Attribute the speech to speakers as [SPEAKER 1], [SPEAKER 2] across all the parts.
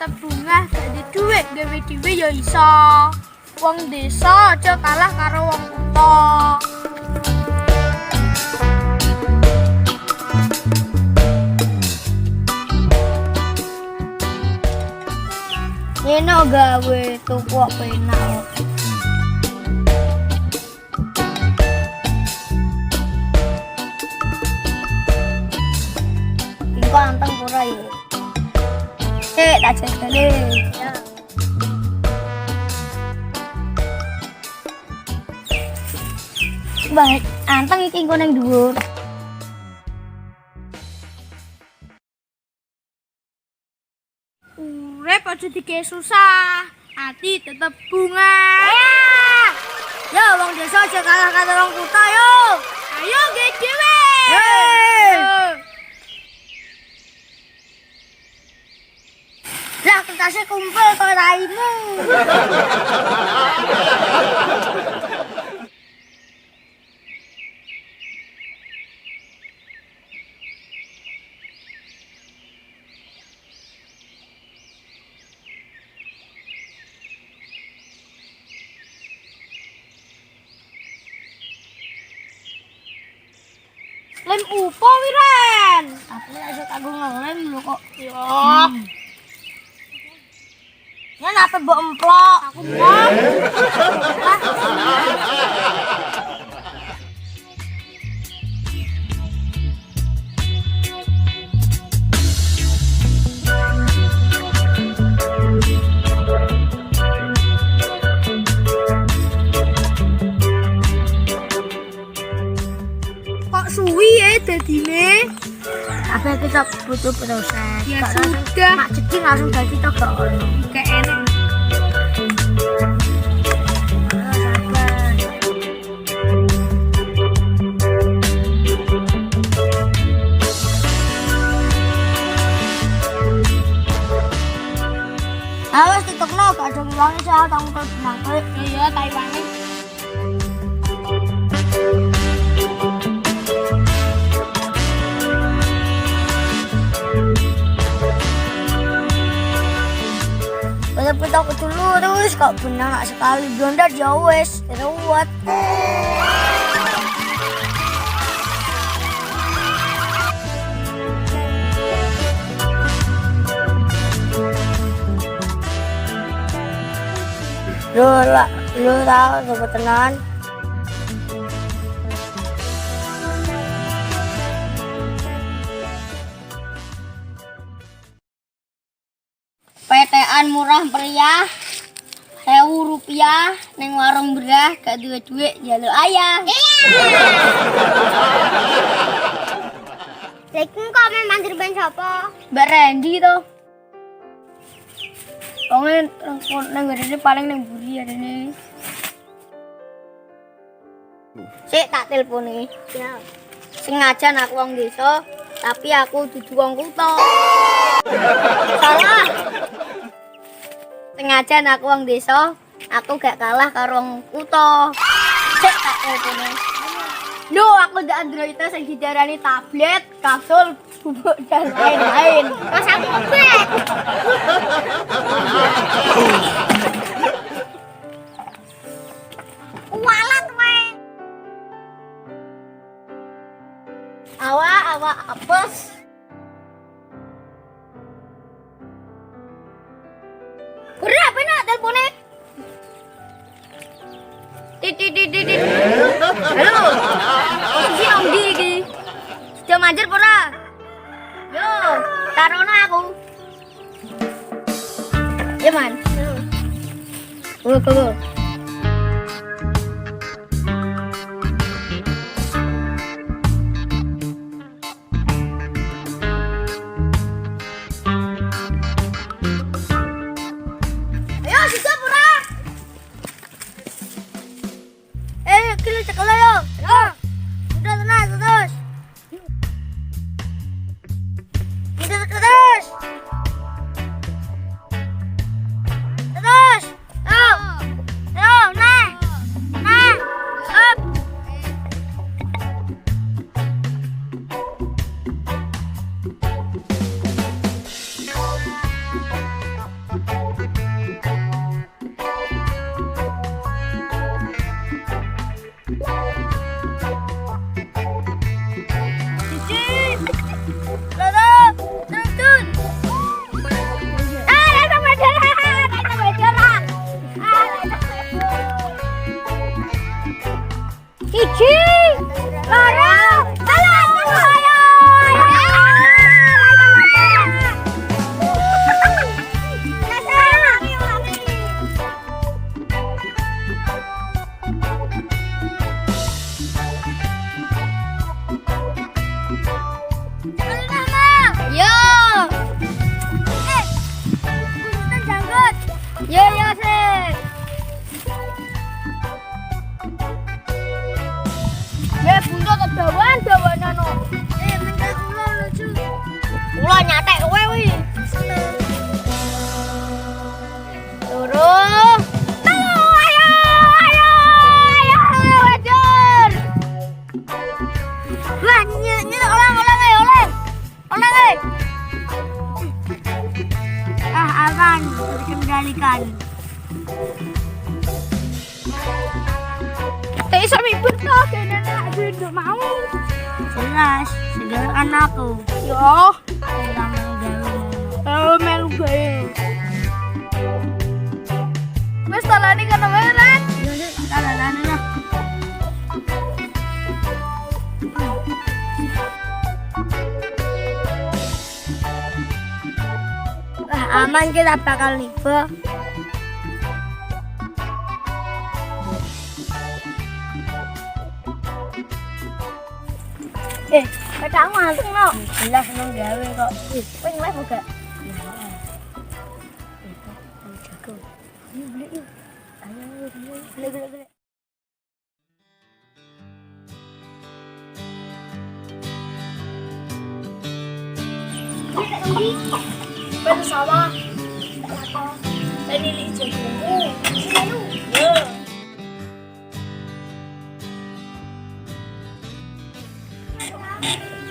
[SPEAKER 1] tetep bungah dadi dhuwit gawe dhewe ya iso. Wong desa aja kalah karo wong kutha.
[SPEAKER 2] Eno gawe tuku kok penak. Iku anteng ora ya. Tak jajane. Ya. Baik, anteng iki engko ning dhuwur.
[SPEAKER 1] Urip aja dikek susah, hati tetep bunga.
[SPEAKER 2] Ya, wong desa aja kalah karo wong kutha yo.
[SPEAKER 1] Ayo nggih dhewe.
[SPEAKER 2] Lah kertasnya kumpul kok raimu.
[SPEAKER 1] Lem upo Wiren?
[SPEAKER 2] Aku aja kagum ngelem lho kok.
[SPEAKER 1] Ya.
[SPEAKER 2] Ya napa mbok emplok?
[SPEAKER 1] Aku mau. Kok suwi ya dadine?
[SPEAKER 2] Apa kita butuh proses?
[SPEAKER 1] Ya
[SPEAKER 2] Gak langsung-
[SPEAKER 1] sudah.
[SPEAKER 2] Mak ceking langsung dari kita gak ono.
[SPEAKER 1] Kayak enak.
[SPEAKER 2] Sabar. Awas ditekno gak ada ngilangnya saya tanggung terus nangkep.
[SPEAKER 1] Iya, Taiwan.
[SPEAKER 2] Walaupun aku dulu terus kok benar sekali blonda ya wes ruwet. Lu tahu sobat tenan. PTN murah meriah, Rp1.000 neng warung beras gak duit jalur ayah.
[SPEAKER 3] Lagi kok mandir ban sapa?
[SPEAKER 2] Mbak Randy tuh. Kongen neng ini paling neng buri ada nih. Sik tak teleponi.
[SPEAKER 3] Ya.
[SPEAKER 2] Sengaja aku wong desa, tapi aku dudu wong kutha. Salah. Sengaja aku wong desa, aku gak kalah karo wong kutha. Cek tak telepone. No, aku ndak Android sing didarani tablet, kapsul, bubuk dan lain-lain.
[SPEAKER 3] Mas aku ngebet. Walat wae.
[SPEAKER 2] Awak apes. Berapa nak teleponnya? Dit. Halo. Posisi Om Di iki. Sudah manjer pora? Yo, tarono aku. Ya man. Go. Ayo, sudah pura. Kilo cekal ayo. Yo. Udah tenang terus. Udah terus. Terus. Yo. Siji, loro, telu, ayo. Yo.
[SPEAKER 1] Punten janggut.
[SPEAKER 2] Yo yo sih. Ya bunda kedawan no.
[SPEAKER 1] Bentar ulo lucu.
[SPEAKER 2] Ulah nyatek kowe wi. Turu. Telu, ayo, ayo, ayo, wajar.
[SPEAKER 1] Wah, nyet olang oleh. Aman, terkendalikan.
[SPEAKER 2] Iso mibur to kene nak duduk mau.
[SPEAKER 1] Jelas, sedangkan aku.
[SPEAKER 2] Yo,
[SPEAKER 1] Orang
[SPEAKER 2] melu gawe. Wes talani kana wae Ran.
[SPEAKER 1] Talalana lah. Aman kita bakal niba.
[SPEAKER 2] Kamu langsung no.
[SPEAKER 1] Jelas nang gawe kok.
[SPEAKER 2] Kowe ngelih boga.
[SPEAKER 1] Beli.
[SPEAKER 2] Ben sawah. Tadi li jagung. Yo.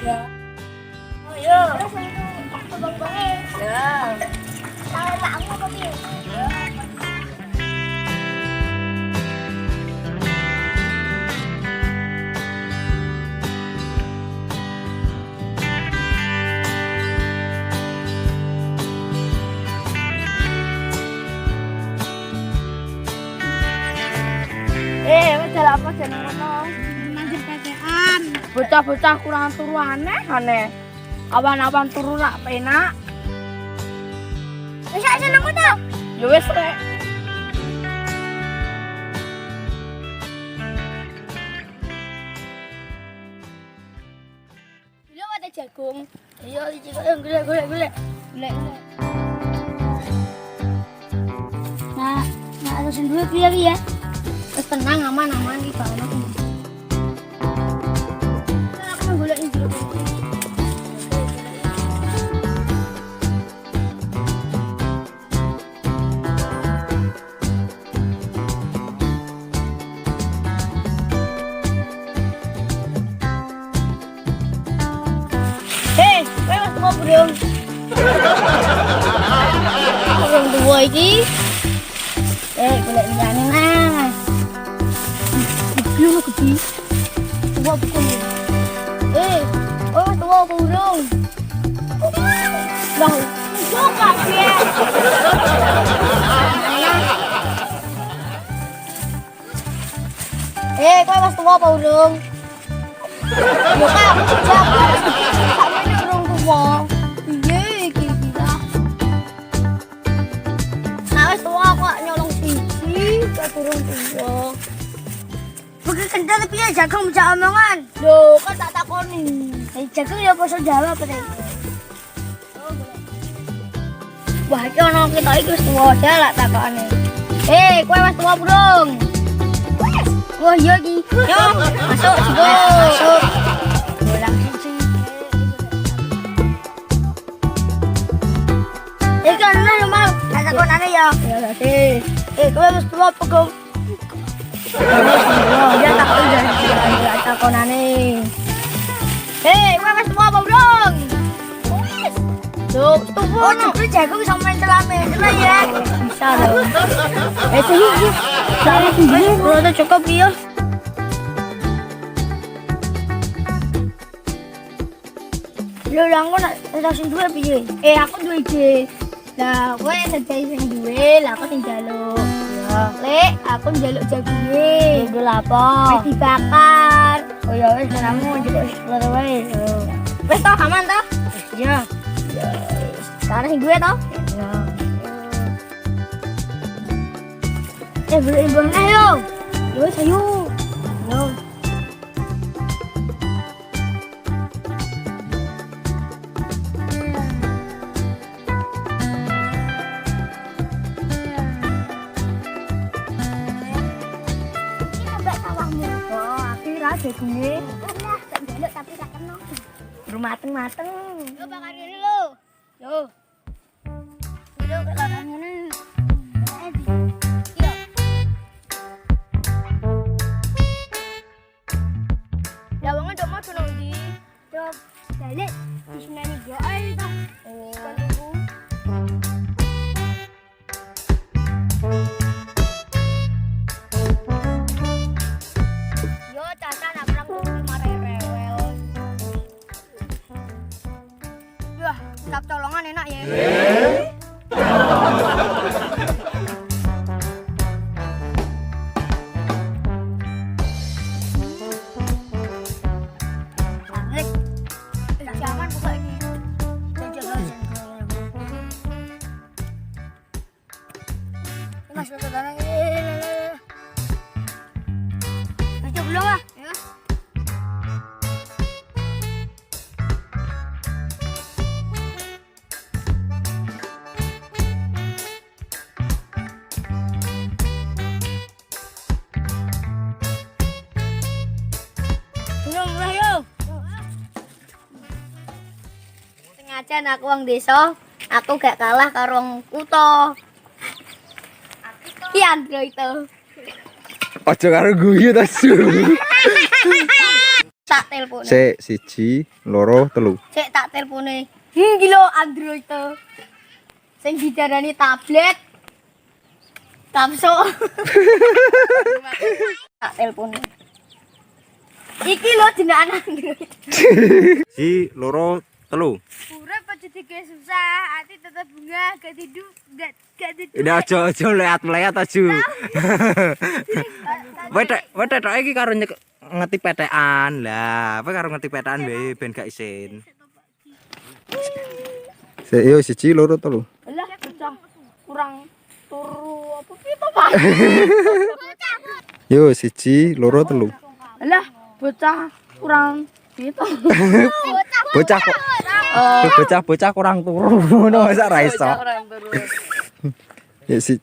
[SPEAKER 2] Ya. Oh yo. Ya.
[SPEAKER 1] Wedal apa jeneng ngono? Manjur pepean.
[SPEAKER 2] Bocah-bocah kurang turu aneh. Awan-awan turu rak penak.
[SPEAKER 1] Wis sak seneng ngono.
[SPEAKER 2] Ya wis rek. Yo ada jagung. Iya iki kok golek.
[SPEAKER 1] Nah, harus duit piye ya?
[SPEAKER 2] Wis tenang aman iki Pak ono. Aku golek njero. Hei, kowe wis tuwa burung. Burung tuwa iki. Golek liyane nah. Yo gede. Tuwa bukan. Oh, tuwa burung. Lah, suka dia. Kowe wis tuwa apa burung? Yo kamu jago. Kamu ini burung tuwa. Iya, iki gila. Nah, wis tuwa kok nyolong siji ke burung tuwa.
[SPEAKER 1] Bukan kendal piye jagung bisa omongan.
[SPEAKER 2] Loh, kan tak takoni.
[SPEAKER 1] Jagung ya basa Jawa apa teh?
[SPEAKER 2] Wah, iki ono kita iki wis tuwa jalak takokane. Kowe wis tuwa burung. Wah, iya iki. Yo, masuk, masuk.
[SPEAKER 1] Bolang siji. Kan ana mau takonane ya.
[SPEAKER 2] Ya sih.
[SPEAKER 1] Kowe wis tuwa apa kok?
[SPEAKER 2] Ya takon jan takonane. Kowe wis tuwa apa burung? Wis. Loh, tuwa.
[SPEAKER 1] Oh, jebule jagung sama celame. Celah ya.
[SPEAKER 2] Bisa dong. Sini. Saya sendiri. Udah cukup ya.
[SPEAKER 1] Lho langko nak sing duwe piye?
[SPEAKER 2] Aku duwe ide. Lah, kowe sedaya sing duwe, lah aku sing njaluk. Ya. Lek, aku njaluk jagunge.
[SPEAKER 1] Njaluk apa?
[SPEAKER 2] Wis dibakar. Oh ya wes kamu juga explore wae. Wes toh aman toh? Iya. Ya. Sekarang sing gue toh? Iya. Beli ayo. Wes ayo. Yo. Aja gue.
[SPEAKER 3] Lah, tak jaluk tapi tak kena.
[SPEAKER 2] Mateng-mateng.
[SPEAKER 3] Yo bakar ini lo.
[SPEAKER 2] Yo.
[SPEAKER 3] Yo bakar ini. Iya.
[SPEAKER 2] Ya wong ndok mau nang ndi?
[SPEAKER 3] Yo balik di sini yo ae toh. Oh.
[SPEAKER 2] Yo caca nak perang kuwi mare rewel. Wah, tap colongan enak ya. Jangan buka ini. Masuk ke dalam. Baca belum ah? Ya. Belum lah yo. Sengaja aku wong desa, aku gak kalah karo wong kutha. Ki Android to.
[SPEAKER 4] Aja karo guyu ta, Su.
[SPEAKER 2] Tak telepon.
[SPEAKER 4] Sik 1, 2, 3.
[SPEAKER 2] Cek tak telepone. Iki lho Android to. Sing didarani tablet. Samsung. Tak telepone. Iki lho jenengan Android.
[SPEAKER 4] 1, 2, 3.
[SPEAKER 1] Urip aja dikek susah, hati tetap bunga, gak tidur, gak tidur.
[SPEAKER 4] Ini aja melihat aju. Wetek tok iki karo ngeti petekan. Lah, apa karo ngeti petekan wae ben gak isin. Sik yo 1, 2, 3.
[SPEAKER 1] Lah, bocah kurang turu apa piye Pak?
[SPEAKER 4] Yo 1, 2, 3.
[SPEAKER 1] Lah, bocah kurang gitu.
[SPEAKER 4] Bocah kok. Bocah kurang turu ngono sak ra iso. Ya si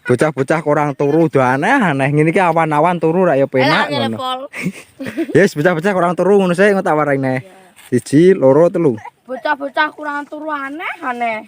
[SPEAKER 4] bocah kurang turu do aneh ngene iki awan-awan turu ra ya penak ngono. Yes, bocah kurang turu ngono sik tak warine. 1, 2, 3.
[SPEAKER 1] Bocah-bocah kurang turu aneh.